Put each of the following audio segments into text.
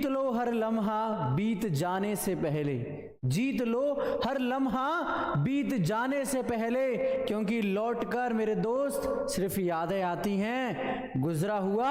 जीत लो हर लम्हा बीत जाने से पहले, जीत लो हर लम्हा बीत जाने से पहले, क्योंकि लौटकर मेरे दोस्त सिर्फ यादें आती हैं, गुजरा हुआ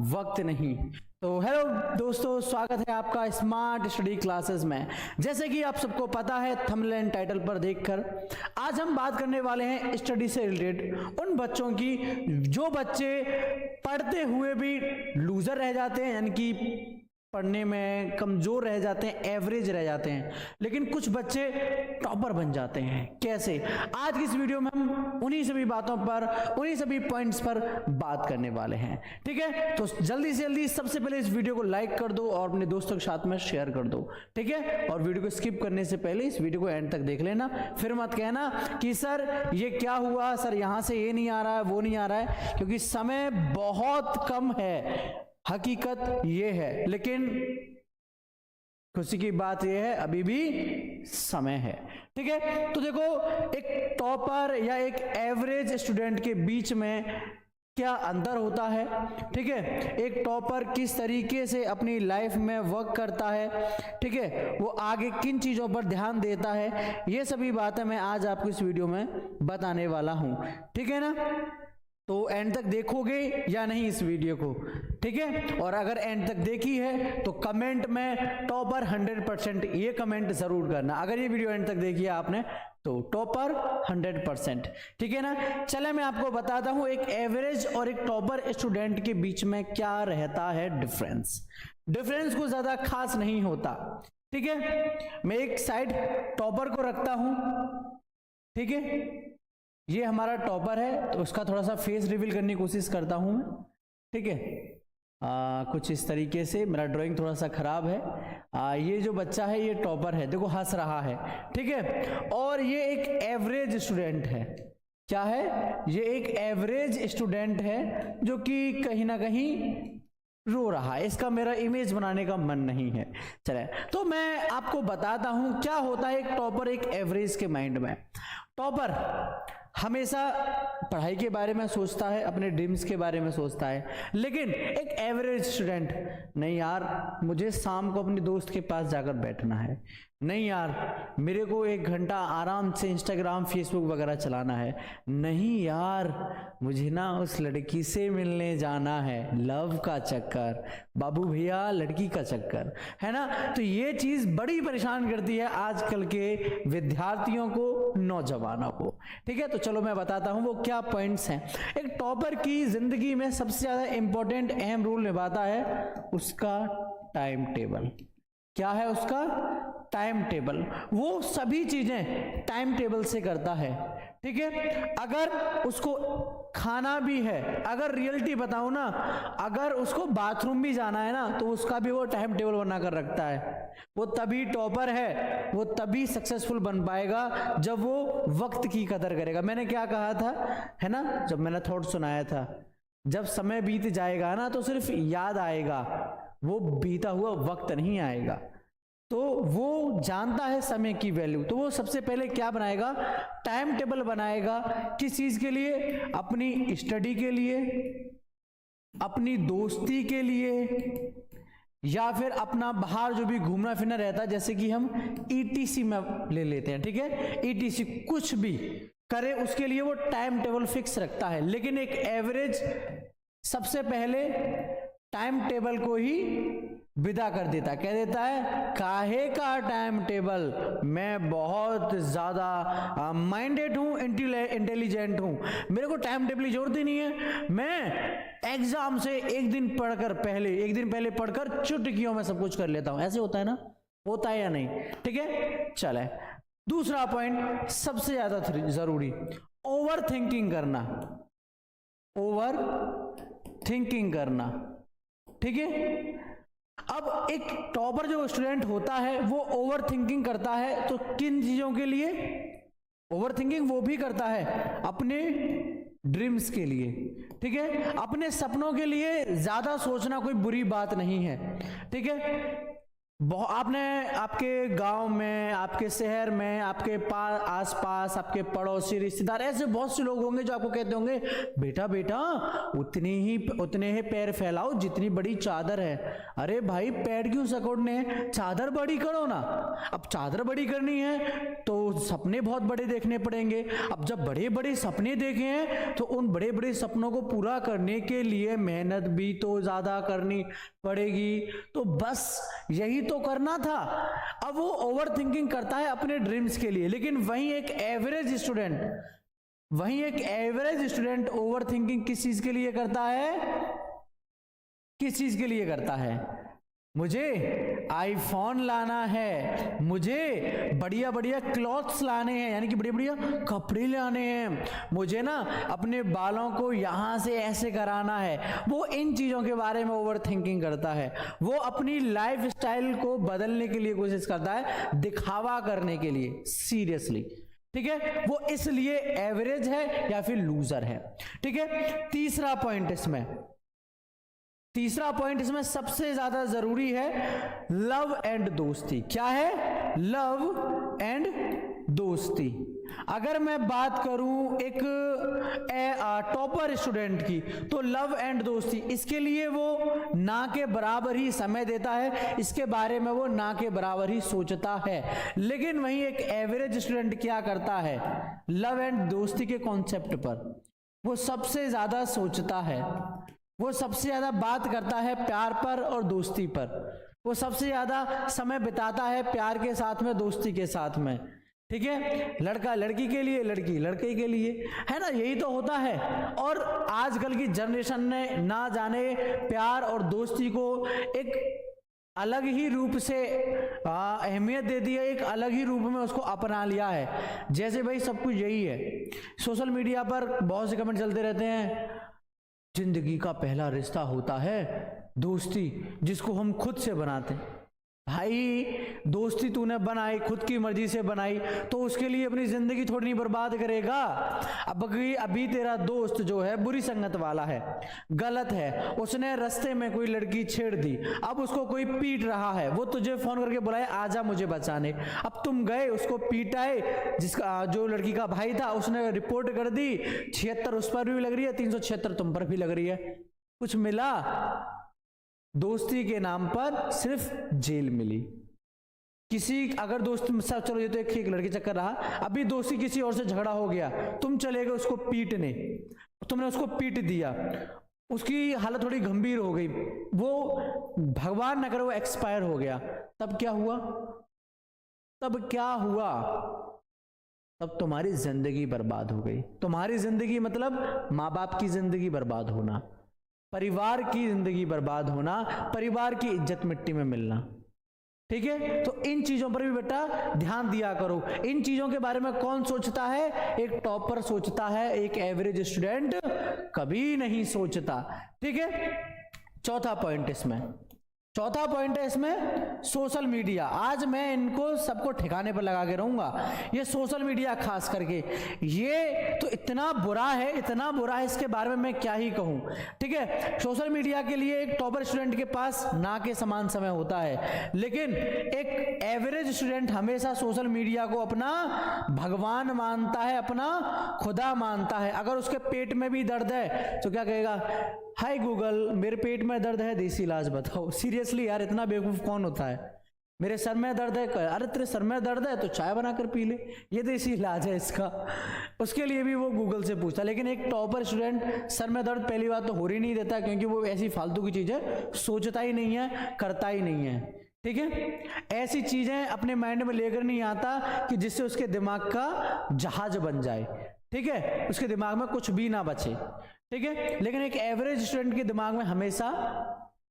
वक्त नहीं। तो हेलो दोस्तों, स्वागत है आपका स्मार्ट स्टडी क्लासेस में। जैसे कि आप सबको पता है थंबनेल टाइटल पर देखकर, आज हम बात करने वाले हैं स्टडी से रिलेटेड उन बच्चों की जो बच्चे पढ़ते हुए भी लूजर रह जाते हैं, यानी कि पढ़ने में कमजोर रह जाते हैं, एवरेज रह जाते हैं, लेकिन कुछ बच्चे टॉपर बन जाते हैं। कैसे? आज की इस वीडियो में हम उन्हीं सभी बातों पर, उन्हीं सभी पॉइंट्स पर बात करने वाले हैं। ठीक है, तो जल्दी से जल्दी सबसे पहले इस वीडियो को लाइक कर दो और अपने दोस्तों के साथ में शेयर कर दो। ठीक है, और वीडियो को स्किप करने से पहले इस वीडियो को एंड तक देख लेना, फिर मत कहना कि सर ये क्या हुआ, सर यहां से ये नहीं आ रहा है, वो नहीं आ रहा है, क्योंकि समय बहुत कम है। हकीकत ये है, लेकिन खुशी की बात यह है अभी भी समय है। ठीक है, तो देखो एक टॉपर या एक एवरेज स्टूडेंट के बीच में क्या अंतर होता है। ठीक है, एक टॉपर किस तरीके से अपनी लाइफ में वर्क करता है, ठीक है, वो आगे किन चीजों पर ध्यान देता है, ये सभी बातें मैं आज आपको इस वीडियो में बताने वाला हूं। ठीक है ना, तो एंड तक देखोगे या नहीं इस वीडियो को? ठीक है, और अगर एंड तक देखी है तो कमेंट में टॉपर 100% ये कमेंट जरूर करना। अगर ये वीडियो एंड तक देखी है आपने तो टॉपर 100%। ठीक है ना, चले मैं आपको बताता हूं एक एवरेज और एक टॉपर स्टूडेंट के बीच में क्या रहता है डिफरेंस। डिफरेंस को ज्यादा खास नहीं होता। ठीक है, मैं एक साइड टॉपर को रखता हूं। ठीक है, ये हमारा टॉपर है, तो उसका थोड़ा सा फेस रिवील करने की कोशिश करता हूं मैं। ठीक है, कुछ इस तरीके से, मेरा ड्राइंग थोड़ा सा खराब है। ये जो बच्चा है ये टॉपर है, देखो हंस रहा है। ठीक है, और ये एक एवरेज स्टूडेंट है। क्या है? ये एक एवरेज स्टूडेंट है जो कि कहीं ना कहीं रो रहा है। इसका मेरा इमेज बनाने का मन नहीं है। चले, तो मैं आपको बताता हूं क्या होता है एक टॉपर एक एवरेज के माइंड में। टॉपर हमेशा पढ़ाई के बारे में सोचता है, अपने ड्रीम्स के बारे में सोचता है, लेकिन एक एवरेज स्टूडेंट, नहीं यार मुझे शाम को अपने दोस्त के पास जाकर बैठना है, नहीं यार मेरे को 1 घंटा आराम से इंस्टाग्राम फेसबुक वगैरह चलाना है, नहीं यार मुझे ना उस लड़की से मिलने जाना है, लव का चक्कर, बाबू भैया लड़की का चक्कर, है ना। तो ये चीज बड़ी परेशान करती है आजकल के विद्यार्थियों को, नौजवानों को। ठीक है, तो चलो मैं बताता हूं वो क्या पॉइंट्स हैं। एक टॉपर की जिंदगी में सबसे ज्यादा इंपॉर्टेंट अहम रोल निभाता है उसका टाइम टेबल। क्या है उसका? Time table. वो सभी चीजें टाइम टेबल से करता है। ठीक है, अगर उसको खाना भी है, अगर रियलिटी बताऊं ना, अगर उसको बाथरूम भी जाना है ना, तो उसका भी वो टाइम टेबल बना कर रखता है। वो तभी टॉपर है, वो तभी सक्सेसफुल बन पाएगा जब वो वक्त की कदर करेगा। मैंने क्या कहा था, है ना, जब मैंने थॉट सुनाया था, जब समय बीत जाएगा ना तो सिर्फ याद आएगा, वो बीता हुआ वक्त नहीं आएगा। तो वो जानता है समय की वैल्यू, तो वो सबसे पहले क्या बनाएगा? टाइम टेबल बनाएगा। किस चीज के लिए? अपनी स्टडी के लिए, अपनी दोस्ती के लिए, या फिर अपना बाहर जो भी घूमना फिरना रहता है, जैसे कि हम ETC में ले लेते हैं। ठीक है, ETC कुछ भी करे उसके लिए वो टाइम टेबल फिक्स रखता है। लेकिन एक एवरेज सबसे पहले टाइम टेबल को ही विदा कर देता है, कह देता है काहे का टाइम टेबल, मैं बहुत ज्यादा माइंडेड हूं, इंटेलिजेंट हूं, मेरे को टाइम टेबल की जरूरत ही नहीं है, मैं एग्जाम से एक दिन पहले पढ़कर चुटकियों में सब कुछ कर लेता हूं। ऐसे होता है ना, होता है या नहीं? ठीक है, चले दूसरा पॉइंट सबसे ज्यादा जरूरी, ओवर थिंकिंग करना। ओवर थिंकिंग करना। ठीक है, अब एक टॉपर जो स्टूडेंट होता है वो ओवर थिंकिंग करता है, तो किन चीजों के लिए ओवर थिंकिंग? वो भी करता है अपने ड्रीम्स के लिए। ठीक है, अपने सपनों के लिए ज्यादा सोचना कोई बुरी बात नहीं है। ठीक है, आपने आपके गांव में, आपके शहर में, आपके पास आसपास, आपके पड़ोसी रिश्तेदार, ऐसे बहुत से लोग होंगे जो आपको कहते होंगे बेटा बेटा उतने ही पैर फैलाओ जितनी बड़ी चादर है। अरे भाई पैर क्यों सकोड़ने हैं, चादर बड़ी करो ना। अब चादर बड़ी करनी है तो सपने बहुत बड़े देखने पड़ेंगे। अब जब बड़े बड़े सपने देखे हैं तो उन बड़े बड़े सपनों को पूरा करने के लिए मेहनत भी तो ज्यादा करनी पड़ेगी। तो बस यही तो करना था। अब वो ओवर थिंकिंग करता है अपने ड्रीम्स के लिए, लेकिन वहीं एक एवरेज स्टूडेंट ओवर थिंकिंग किस चीज के लिए करता है, किस चीज के लिए करता है? मुझे आईफोन लाना है, मुझे बढ़िया बढ़िया क्लॉथ्स लाने हैं, यानी कि बढ़िया बढ़िया कपड़े लाने हैं, मुझे ना अपने बालों को यहां से ऐसे कराना है। वो इन चीजों के बारे में ओवर थिंकिंग करता है। वो अपनी लाइफ स्टाइल को बदलने के लिए कोशिश करता है, दिखावा करने के लिए। सीरियसली, ठीक है, वो इसलिए एवरेज है या फिर लूजर है। ठीक है, तीसरा पॉइंट इसमें सबसे ज्यादा जरूरी है, लव एंड दोस्ती। क्या है? लव एंड दोस्ती। अगर मैं बात करूं एक टॉपर स्टूडेंट की, तो लव एंड दोस्ती, इसके लिए वो ना के बराबर ही समय देता है, इसके बारे में वो ना के बराबर ही सोचता है। लेकिन वहीं एक एवरेज स्टूडेंट क्या करता है? लव एंड दोस्ती के कॉन्सेप्ट पर वो सबसे ज्यादा सोचता है, वो सबसे ज्यादा बात करता है प्यार पर और दोस्ती पर, वो सबसे ज्यादा समय बिताता है प्यार के साथ में, दोस्ती के साथ में। ठीक है, लड़का लड़की के लिए, लड़की लड़के के लिए, है ना, यही तो होता है। और आजकल की जनरेशन ने ना जाने प्यार और दोस्ती को एक अलग ही रूप से अहमियत दे दी है, एक अलग ही रूप में उसको अपना लिया है। जैसे भाई सब कुछ यही है। सोशल मीडिया पर बहुत से कमेंट चलते रहते हैं, जिंदगी का पहला रिश्ता होता है दोस्ती, जिसको हम खुद से बनाते हैं। भाई दोस्ती तूने बनाई, खुद की मर्जी से बनाई, तो उसके लिए अपनी जिंदगी थोड़ी नहीं बर्बाद करेगा। अब अभी तेरा दोस्त जो है बुरी संगत वाला है, गलत है, उसने रास्ते में कोई लड़की छेड़ दी, अब उसको कोई पीट रहा है, वो तुझे फोन करके बुलाए आजा मुझे बचाने, अब तुम गए उसको पीटाए, जिसका जो लड़की का भाई था उसने रिपोर्ट कर दी, 76 उस पर भी लग रही है, 376 तुम पर भी लग रही है। कुछ मिला? दोस्ती के नाम पर सिर्फ जेल मिली। किसी अगर दोस्त सब, चलो ये तो एक लड़की चक्कर रहा, अभी दोस्ती किसी और से झगड़ा हो गया, तुम चले गए उसको पीटने, तुमने उसको पीट दिया, उसकी हालत थोड़ी गंभीर हो गई, वो भगवान न करे वो एक्सपायर हो गया, तब क्या हुआ? तब तुम्हारी जिंदगी बर्बाद हो गई। तुम्हारी जिंदगी मतलब माँ बाप की जिंदगी बर्बाद होना, परिवार की जिंदगी बर्बाद होना, परिवार की इज्जत मिट्टी में मिलना। ठीक है, तो इन चीजों पर भी बेटा ध्यान दिया करो। इन चीजों के बारे में कौन सोचता है? एक टॉपर सोचता है, एक एवरेज स्टूडेंट कभी नहीं सोचता। ठीक है, चौथा पॉइंट है इसमें सोशल मीडिया। आज मैं इनको सबको ठिकाने पर लगा के रहूंगा। ये सोशल मीडिया खास करके ये तो इतना बुरा है, इसके बारे में मैं क्या ही कहूं। ठीक है, सोशल मीडिया के लिए एक टॉपर स्टूडेंट के पास ना के समान समय होता है, लेकिन एक एवरेज स्टूडेंट हमेशा सोशल मीडिया को अपना भगवान मानता है, अपना खुदा मानता है। अगर उसके पेट में भी दर्द है तो क्या कहेगा? हाय गूगल, मेरे पेट में दर्द है, देसी इलाज बताओ। सीरियसली यार, इतना बेवकूफ कौन होता है? मेरे सर में दर्द है, अरे तेरे सर में दर्द है तो चाय बनाकर पी ले, ये देसी इलाज है इसका। उसके लिए भी वो गूगल से पूछता। लेकिन एक टॉपर स्टूडेंट सर में दर्द पहली बात तो हो ही नहीं देता, क्योंकि वो ऐसी फालतू की चीजें सोचता ही नहीं है, करता ही नहीं है। ठीक है, ऐसी चीजें अपने माइंड में लेकर नहीं आता कि जिससे उसके दिमाग का जहाज बन जाए। ठीक है, उसके दिमाग में कुछ भी ना बचे। ठीक है, लेकिन एक एवरेज स्टूडेंट के दिमाग में हमेशा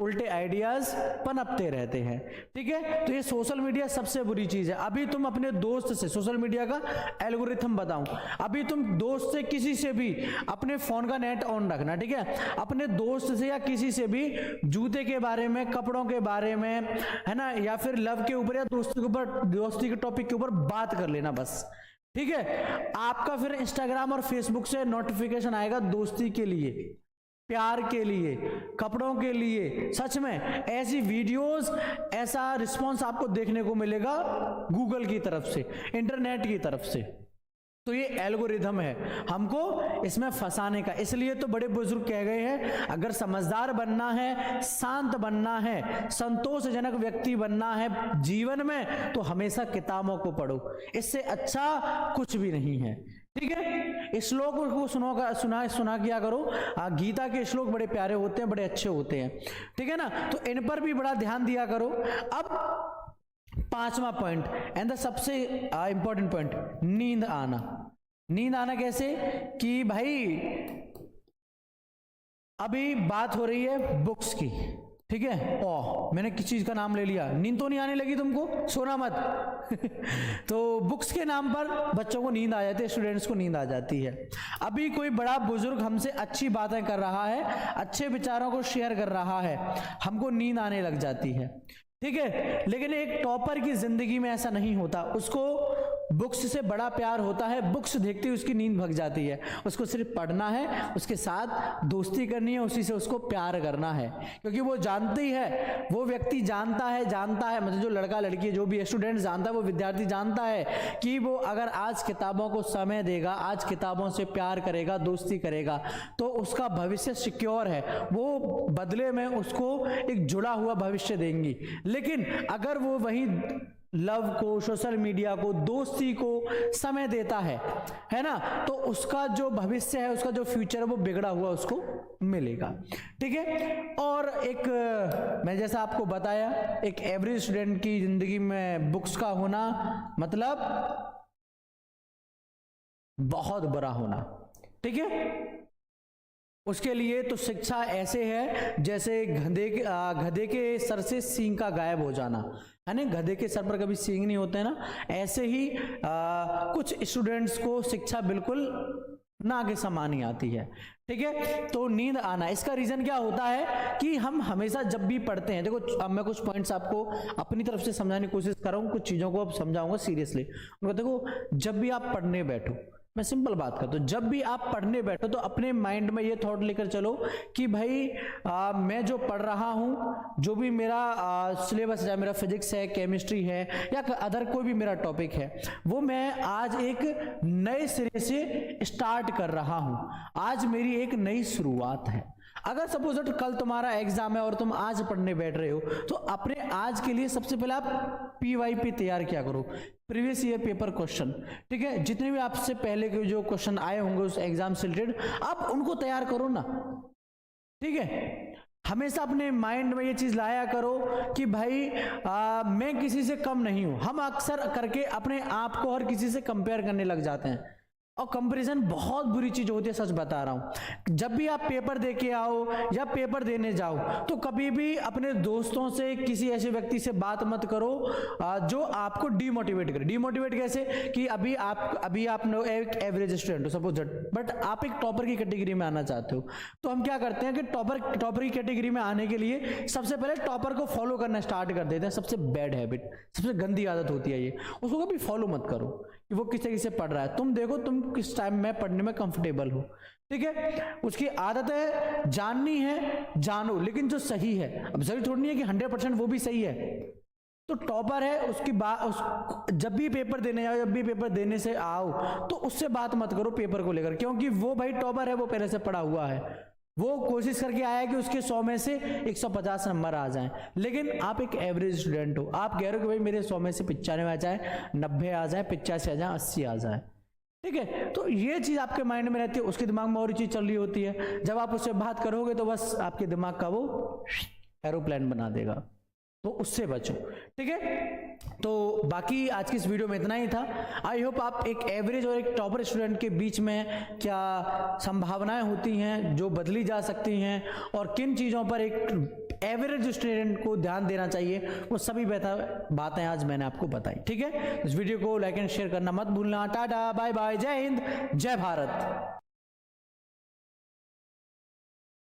उल्टे आइडियाज पनपते रहते हैं। ठीक है, तो ये सोशल मीडिया सबसे बुरी चीज है। अभी तुम अपने दोस्त से, सोशल मीडिया का एल्गोरिथम बताऊं, अभी तुम दोस्त से किसी से भी अपने फोन का नेट ऑन रखना। ठीक है, अपने दोस्त से या किसी से भी जूते के बारे में, कपड़ों के बारे में, है ना, या फिर लव के ऊपर या दोस्ती के ऊपर, दोस्ती के टॉपिक के ऊपर बात कर लेना बस। ठीक है, आपका फिर इंस्टाग्राम और फेसबुक से नोटिफिकेशन आएगा दोस्ती के लिए, प्यार के लिए, कपड़ों के लिए। सच में ऐसी वीडियोस, ऐसा रिस्पॉन्स आपको देखने को मिलेगा गूगल की तरफ से, इंटरनेट की तरफ से। तो ये एल्गोरिथम है हमको इसमें फंसाने का। इसलिए तो बड़े बुजुर्ग कह गए हैं, अगर समझदार बनना है, शांत बनना है, संतोषजनक व्यक्ति बनना है जीवन में, तो हमेशा किताबों को पढ़ो, इससे अच्छा कुछ भी नहीं है। ठीक है, श्लोक को सुना किया करो। गीता के श्लोक बड़े प्यारे होते हैं, बड़े अच्छे होते हैं। ठीक है ना, तो इन पर भी बड़ा ध्यान दिया करो। अब 5वां पॉइंट एंड द सबसे इंपॉर्टेंट पॉइंट, नींद आना। नींद आना कैसे कि भाई अभी बात हो रही है बुक्स की, ठीक है, ओह मैंने किस चीज का नाम ले लिया, नींद तो नहीं आने लगी तुमको, सोना मत। तो बुक्स के नाम पर बच्चों को नींद आ जाती है, स्टूडेंट्स को नींद आ जाती है। अभी कोई बड़ा बुजुर्ग हमसे अच्छी बातें कर रहा है, अच्छे विचारों को शेयर कर रहा है, हमको नींद आने लग जाती है। ठीक है, लेकिन एक टॉपर की जिंदगी में ऐसा नहीं होता, उसको बुक्स से बड़ा प्यार होता है। बुक्स देखते ही उसकी नींद भग जाती है, उसको सिर्फ पढ़ना है, उसके साथ दोस्ती करनी है, उसी से उसको प्यार करना है, क्योंकि वो जानती है, वो व्यक्ति जानता है मतलब जो लड़का लड़की जो भी स्टूडेंट जानता है, वो विद्यार्थी जानता है कि वो अगर आज किताबों को समय देगा, आज किताबों से प्यार करेगा, दोस्ती करेगा, तो उसका भविष्य सिक्योर है, वो बदले में उसको एक जुड़ा हुआ भविष्य देंगी। लेकिन अगर वो वही लव को, सोशल मीडिया को, दोस्ती को समय देता है ना, तो उसका जो भविष्य है, उसका जो फ्यूचर है, वो बिगड़ा हुआ उसको मिलेगा। ठीक है, और एक मैं जैसा आपको बताया, एक एवरेज स्टूडेंट की जिंदगी में बुक्स का होना मतलब बहुत बुरा होना। ठीक है, उसके लिए तो शिक्षा ऐसे है जैसे गधे के सर से सींग का गायब हो जाना है ना, गधे के सर पर कभी सींग नहीं होते ना, ऐसे ही कुछ स्टूडेंट्स को शिक्षा बिल्कुल ना के समान ही आती है। ठीक है, तो नींद आना, इसका रीजन क्या होता है कि हम हमेशा जब भी पढ़ते हैं, देखो अब मैं कुछ पॉइंट्स आपको अपनी तरफ से समझाने की कोशिश कर रहा हूं, कुछ चीजों को अब समझाऊंगा सीरियसली। उनको देखो, जब भी आप पढ़ने बैठो, मैं सिंपल बात करता हूं, जब भी आप पढ़ने बैठो तो अपने माइंड में ये थॉट लेकर चलो कि भाई मैं जो पढ़ रहा हूं, जो भी मेरा सिलेबस है, मेरा फिजिक्स है, केमिस्ट्री है, या अदर कोई भी मेरा टॉपिक है, वो मैं आज एक नए सिरे से स्टार्ट कर रहा हूं, आज मेरी एक नई शुरुआत है। अगर सपोज कल तुम्हारा एग्जाम है और तुम आज पढ़ने बैठ रहे हो, तो अपने आज के लिए सबसे पहले आप PYP तैयार किया करो, प्रीवियस ईयर पेपर क्वेश्चन। ठीक है, जितने भी आपसे पहले के जो क्वेश्चन आए होंगे उस एग्जाम से रिलेटेड, आप उनको तैयार करो ना। ठीक है, हमेशा अपने माइंड में ये चीज लाया करो कि भाई मैं किसी से कम नहीं हूं। हम अक्सर करके अपने आप को हर किसी से कंपेयर करने लग जाते हैं, और कंपैरिजन बहुत बुरी चीज होती है, सच बता रहा हूं। जब भी आप पेपर दे के आओ या पेपर देने जाओ, तो कभी भी अपने दोस्तों से, किसी ऐसे व्यक्ति से बात मत करो जो आपको डिमोटिवेट करे। डिमोटिवेट कैसे कि अभी आप एक एवरेज स्टूडेंट हो सपोज, बट आप एक टॉपर की कैटेगरी में आना चाहते हो, तो हम क्या करते हैं कि टॉपर की कैटेगरी में आने के लिए सबसे पहले टॉपर को फॉलो करना स्टार्ट कर देते हैं। सबसे बैड हैबिट, सबसे गंदी आदत होती है ये, उसको कभी फॉलो मत करो कि वो किस तरीके से पढ़ रहा है। तुम देखो तुम किस टाइम में पढ़ने में कंफर्टेबल हो। ठीक है, उसकी आदत है, जाननी है, जानो, लेकिन जो सही है। अब जरूरी थोड़ी नहीं है कि 100% वो भी सही है। तो टॉपर है, उसकी बात, जब भी पेपर देने जाओ, जब भी पेपर देने से आओ, तो उससे बात मत करो पेपर को लेकर, क्योंकि वो भाई टॉपर है, वो पहले से पढ़ा हुआ है, वो कोशिश करके आया कि उसके 100 में से 150 नंबर आ जाएं। लेकिन आप एक एवरेज स्टूडेंट हो, आप कह रहे हो कि भाई मेरे 100 में से 95 आ जाए, 90 आ जाए, 85 आ जाए, 80 आ जाए। ठीक है, तो ये चीज आपके माइंड में रहती है, उसके दिमाग में और चीज चल रही होती है। जब आप उससे बात करोगे तो बस आपके दिमाग का वो एरोप्लेन बना देगा, तो उससे बचो। ठीक है, तो बाकी आज की इस वीडियो में इतना ही था। आई होप आप एक एवरेज और एक टॉपर स्टूडेंट के बीच में क्या संभावनाएं होती हैं जो बदली जा सकती हैं, और किन चीज़ों पर एक एवरेज स्टूडेंट को ध्यान देना चाहिए, वो सभी बातें आज मैंने आपको बताई। ठीक है, इस वीडियो को लाइक एंड शेयर करना मत भूलना। टाटा, बाय बाय, जय हिंद, जय भारत।